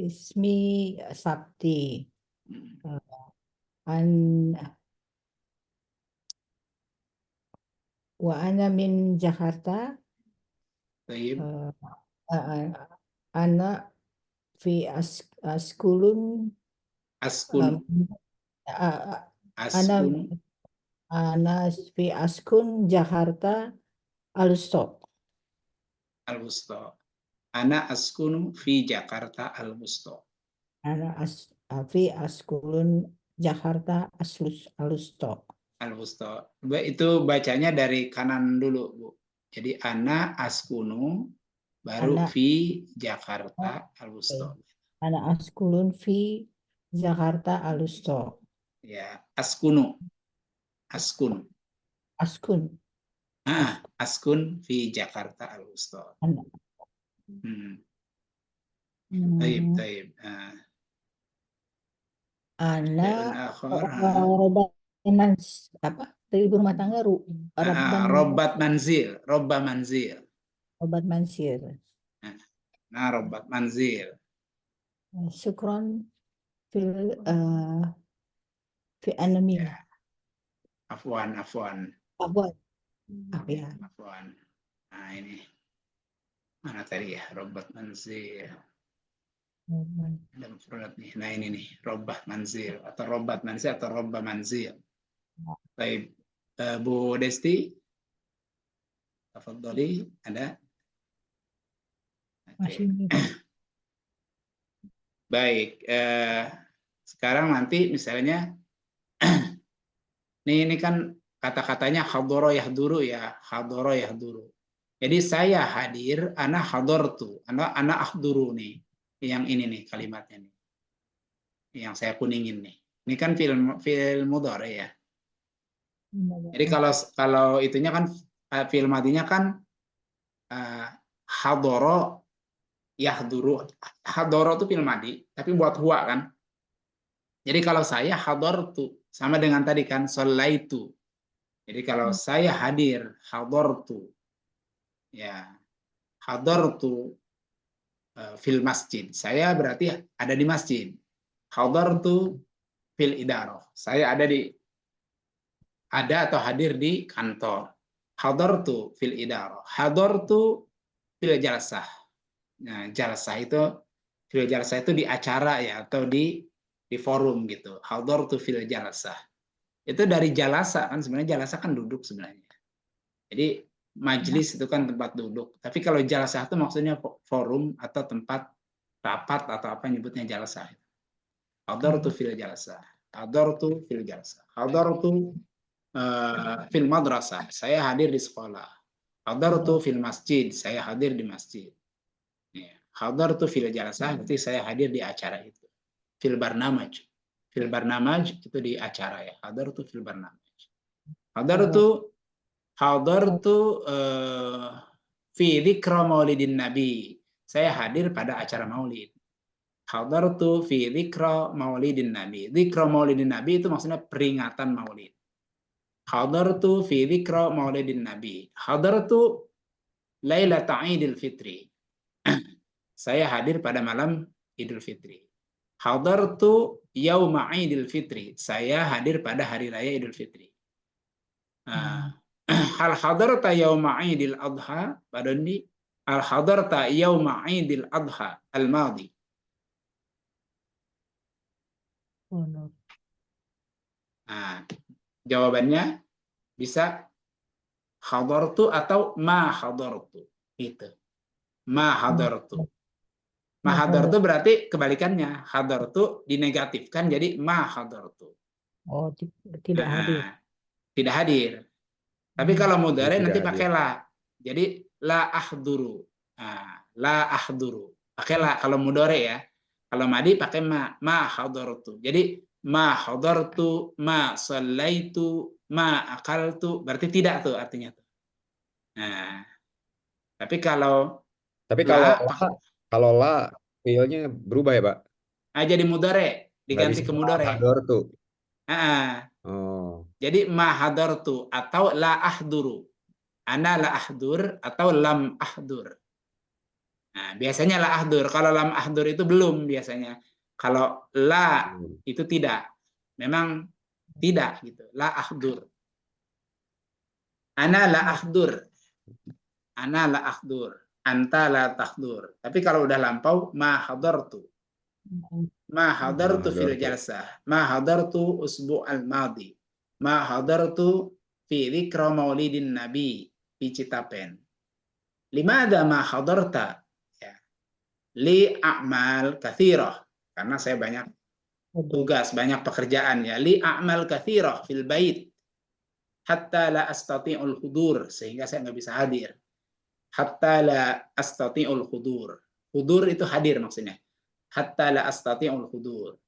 Ismi Sapti. Wa ana min Jakarta. Baik. Ana fi askulun. Ana fi askun Jakarta Al-Wusta. Ana askunu fi Jakarta Al-Wusta. Ana fi askulun Jakarta alusto. Al-wusta. Itu bacanya dari kanan dulu, Bu. Jadi ana askunu baru Ana fi Jakarta Oke. al-wusta. Ana askulun fi Jakarta alusto. Ya, askunu. Askun. Askun. Askun fi Jakarta al-wusta. Ana. Taib, Hmm. taib. Ana Fi'lun akhar. roban apa? Dari ibu rumah tangga Robbat manzil. Robba manzil. obat mansir. Nah, robbat manzil. Syukron fi anami. Ya. Afwan. Apa ya? Afwan. Nah, ini. Mana tadi ya? Robbat manzil. Ada mufradat nih. Nah, ini nih. Robbah manzil. Atau robbat manzil atau robba manzil. Baik. Bu Desti. Tafadhali. Ada? Masih ini. Baik. Sekarang nanti misalnya ini kan kata-katanya hadoro yahduru ya, hadoro yahduru. Jadi saya hadir, ana hadortu, ana ahduru nih. Yang ini nih kalimatnya nih. Yang saya kuningin nih. Ini kan fi'il mudhari ya. Jadi kalau itunya kan fi'il madinya kan hadoro yahduru. Hadoro itu fi'il madi, tapi buat huwa kan. Jadi kalau saya hadortu sama dengan tadi kan sholaitu. Jadi kalau saya hadir, hadartu, ya hadartu fil masjid. Saya berarti ada di masjid. Hadartu fil idarah. Saya ada atau hadir di kantor. Hadartu fil idarah. Hadartu fil jalsah. Nah, jalsah itu di acara ya atau di forum gitu. Hadartu fil jalsah. Itu dari jalasa kan sebenarnya jalasa kan duduk sebenarnya. Jadi majelis itu kan tempat duduk. Tapi kalau jalasah itu maksudnya forum atau tempat rapat atau apa nyebutnya jalasah. Hadartu fil jalasah. Hadartu fil jalasah. Hadartu fil madrasah. Saya hadir di sekolah. Hadartu fil masjid. Saya hadir di masjid. Hadartu fil jalasah berarti saya hadir di acara itu. Fil barnamaj. Fil barnamaj itu di acara ya. Hadartu fil barnamaj. Hadartu fi dzikra maulidin nabi. Saya hadir pada acara maulid. Hadartu fi dzikra maulidin nabi. Dzikra maulidin nabi itu maksudnya peringatan maulid. Hadartu fi dzikra maulidin nabi. Hadartu lailata Idul Fitri. Saya hadir pada malam Idul Fitri. Hadartu yauma Idul Fitri. Saya hadir pada hari raya Idul Fitri. Hal hadarta yauma Idil Adha Badandi hal hadarta yauma Idil Adha al-madi. Jawabannya bisa hadartu atau ma hadartu. Itu. Ma hadartu. Ma hadartu berarti kebalikannya. Hadartu dinegatifkan jadi ma hadartu. Oh, tidak hadir. Tidak hadir. Tapi kalau mudhari nanti Tidak pakai hadir. la. Jadi la ahduru. La ahduru. Pakai la kalau mudhari ya. Kalau madi pakai ma hadartu. Jadi ma hadartu, ma shallaitu, ma akaltu. Berarti tidak tuh artinya tuh. Nah, tapi kalau la fiilnya berubah ya, Pak? jadi mudhari Nggak diganti bisa ke mudhari. hadartu. Oh. Jadi ma hadartu atau la ahduru. Ana la ahdur atau lam ahdur. Nah, biasanya la ahdur. Kalau lam ahdur itu belum biasanya. Kalau la itu tidak. Memang tidak gitu. La ahdur. Ana la ahdur. Ana la ahdur. Anta la tahdur. Tapi kalau udah lampau ma hadartu. Ma hadartu fil jalsah. Ma hadartu usbu' al-madi. Ma hadartu fi dzikra maulidin nabi fi Citapen. Limada ma hadarta? Li a'mal kathirah. karena saya banyak Aduh. tugas, banyak pekerjaan ya. Li a'mal katsirah fil bait hatta la astati'ul hudur, sehingga saya nggak bisa hadir. Hatta la astati'ul hudur. Hudur itu hadir maksudnya. Hatta la astati'ul hudur.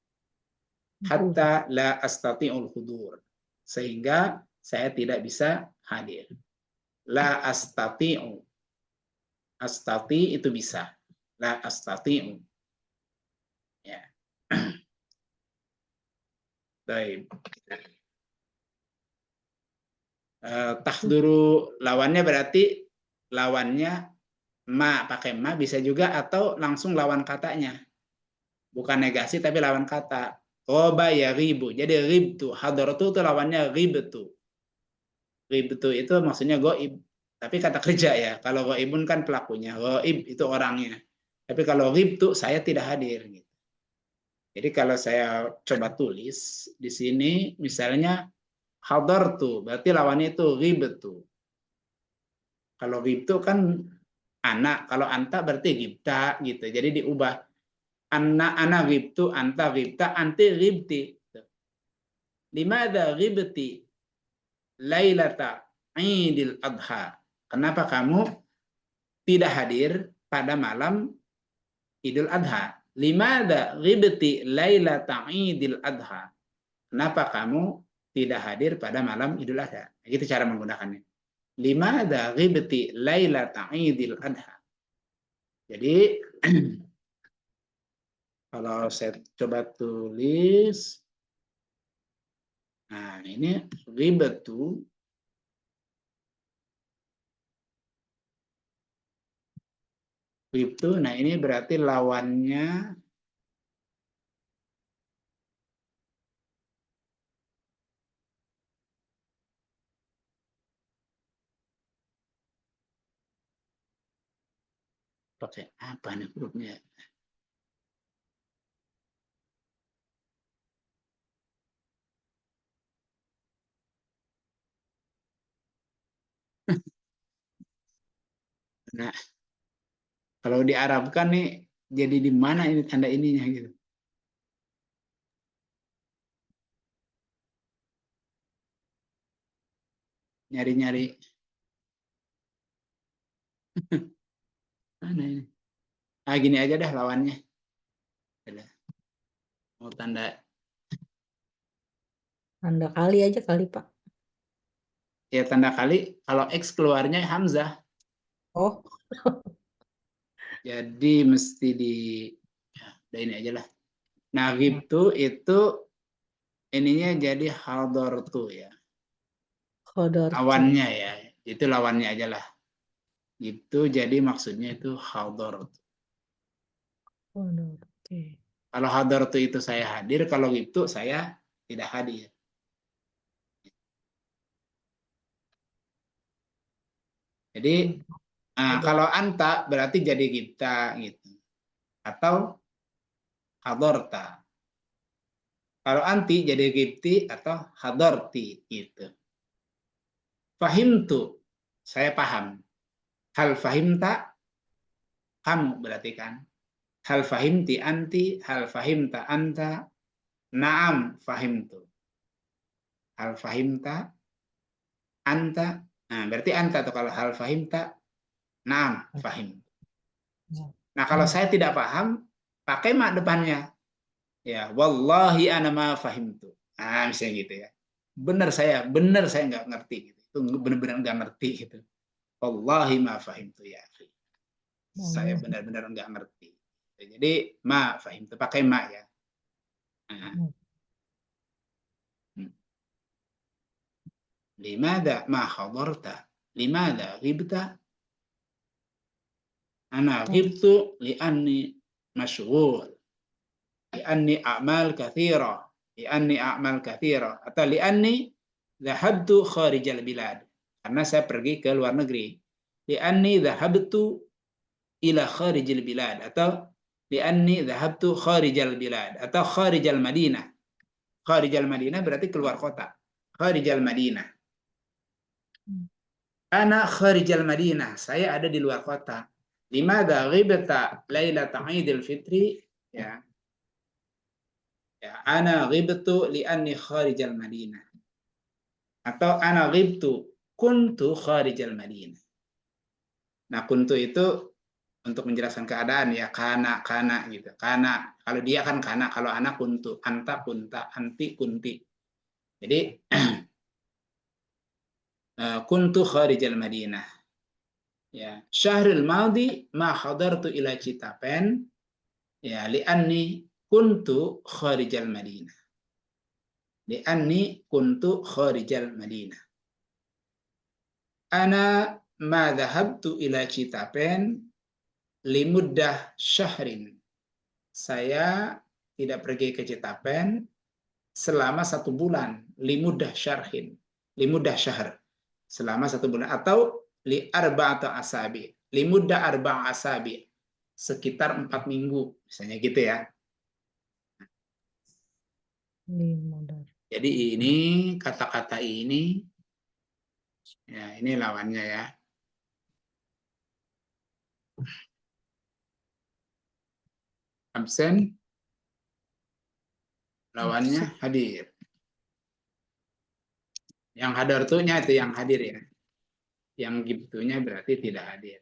Hatta la astati'ul hudur. Sehingga saya tidak bisa hadir. La astati'u. Astati itu bisa. La astati'u. Ya. Baik. Tahduru lawannya berarti lawannya ma, pakai ma bisa juga, atau langsung lawan katanya. Bukan negasi tapi lawan kata. Roba ya ribu. Jadi ribtu. Hadaratu itu lawannya ribtu. Ribtu itu maksudnya goib. Tapi kata kerja ya. Kalau goibun kan pelakunya. Goib itu orangnya. Tapi kalau ribtu saya tidak hadir. Gitu. Jadi kalau saya coba tulis di sini misalnya hadartu, berarti lawannya itu ribtu. Kalau ribtu kan anak, kalau anta berarti gibta gitu. Jadi diubah anak ribtu, anta ribta, anti ribti. Limadha ribti lailata Idul Adha? Kenapa kamu tidak hadir pada malam Idul Adha? Limadha ribti lailata Idul Adha? Kenapa kamu tidak hadir pada malam Idul Adha? Itu cara menggunakannya. Limadha ribti lailata Idul Adha? Jadi kalau saya coba tulis, nah ini ribtu. Ribtu, nah ini berarti lawannya pakai apa nih hurufnya? Nah, kalau diarabkan nih jadi di mana ini tanda ininya gitu. Nyari-nyari. Mana ini? Ah, gini aja dah lawannya. Mau tanda kali aja kali, Pak. ya tanda kali, kalau X keluarnya Hamzah. Oh, Jadi mesti di ya, udah ini aja lah. Nah, ribtu itu ininya jadi hadartu ya. khodortu. Lawannya ya. Itu lawannya aja lah. Gitu jadi maksudnya itu hadartu. Oke. Kalau hadartu itu saya hadir, kalau gitu saya tidak hadir. Jadi kalau anta berarti jadi kita gitu. Atau hadarta. Kalau anti jadi gipti atau hadarti gitu. Fahimtu, saya paham. Hal fahimta, kamu berarti kan. Hal fahimti anti, hal fahimta anta, naam fahimtu. Hal fahimta anta, nah berarti anta tuh kalau hal fahimta, naam fahimtu. Nah kalau saya tidak paham, pakai mak depannya. Ya, wallahi ana ma fahimtu. Nah, misalnya gitu ya. Benar saya nggak ngerti gitu. Itu benar-benar nggak ngerti gitu. Wallahi ma fahimtu ya. Saya benar-benar nggak ngerti. Jadi ma fahimtu pakai ma ya. Nah. Limada ma hadarta? Limada ghibta? Ana ghibtu li'anni masyghul. Li'anni a'mal katsira. Li'anni a'mal katsira. Atau li'anni dhahabtu kharijal bilad. Karena saya pergi ke luar negeri. Li'anni dhahabtu ila kharijal bilad. Atau li'anni dhahabtu kharijal bilad. Atau kharijal madinah. Kharijal madinah berarti keluar kota. Kharijal madinah. Ana kharijal madinah. Saya ada di luar kota. Limadha ghibta lailata Idul Fitri? Ya. Ya, ana ghibtu li'anni kharijal Madinah. Atau ana ghibtu kuntu kharijal Madinah. Nah, kuntu itu untuk menjelaskan keadaan ya, kana gitu. Kana, kalau dia kan kana, kalau anak kuntu, anta kunta, anti kunti. Jadi kuntu kharijal Madinah. Ya, syahrul madi ma hadartu ila Citapen ya li'anni kuntu kharijal Madinah. Li'anni kuntu kharijal Madinah. Ana ma dhahabtu ila Citapen limuddah syahrin. Saya tidak pergi ke Citapen selama 1 bulan. Limuddah syarhin. Limuddah syahr. Selama 1 bulan. Atau li arba'ata asabi. Limuddah arba'a asabi. Sekitar 4 minggu. Misalnya gitu ya. Limudar. Jadi ini kata-kata ini. Ya, ini lawannya ya. Absen. Lawannya hadir. Yang hadartunya itu yang hadir ya. Yang gibtunya berarti tidak hadir.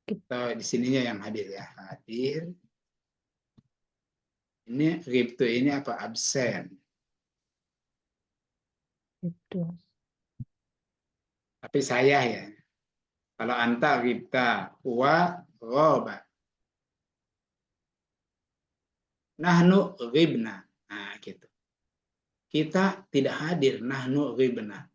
Atau di sininya yang hadir ya. Hadir. Ini gibtu ini apa? Absen. Itu. Tapi saya ya. Kalau anta gibta. Wa ghoba. Nahnu ghibna. Nah gitu. Kita tidak hadir. Nahnu ghibna.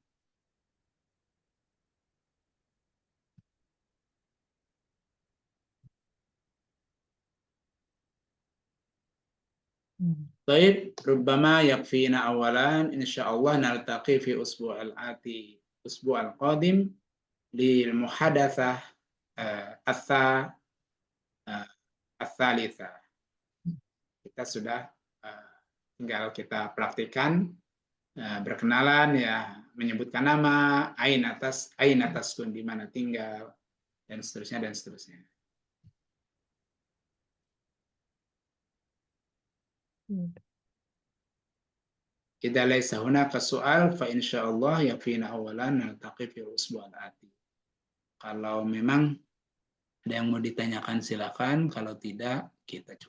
طيب ربما يكفينا أولا إن شاء الله نلتقي في أسبوع الآتي أسبوع القادم للمحادثة الثالثة. Kita sudah tinggal kita praktikan berkenalan ya, menyebutkan nama, ain atas kun, di mana tinggal, dan seterusnya dan seterusnya. Idza laysa hunaka su'al fa insyaallah yakfina awalan naltaqi fi usbu'al ati. Kalau memang ada yang mau ditanyakan silakan, kalau tidak kita cukup.